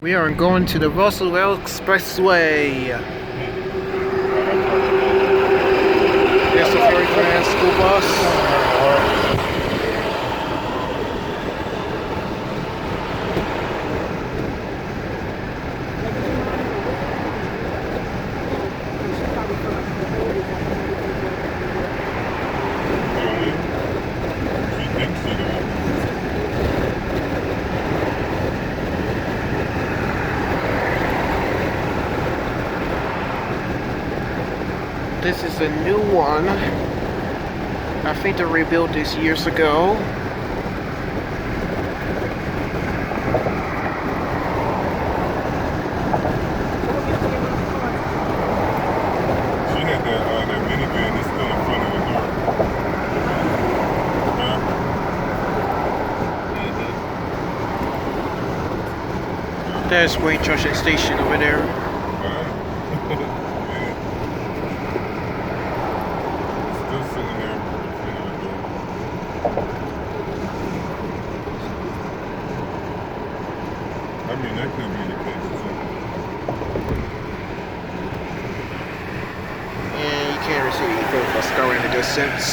We are going to the Roosevelt Expressway. There's the very fast school bus. This is a new one. I think they rebuilt this years ago. She had that minivan that's still in front of the door. There's Wayne Junction Station over there. Still sitting there in front of the door. I mean, that could be the case too. Yeah, you can't really see the bus going in the distance.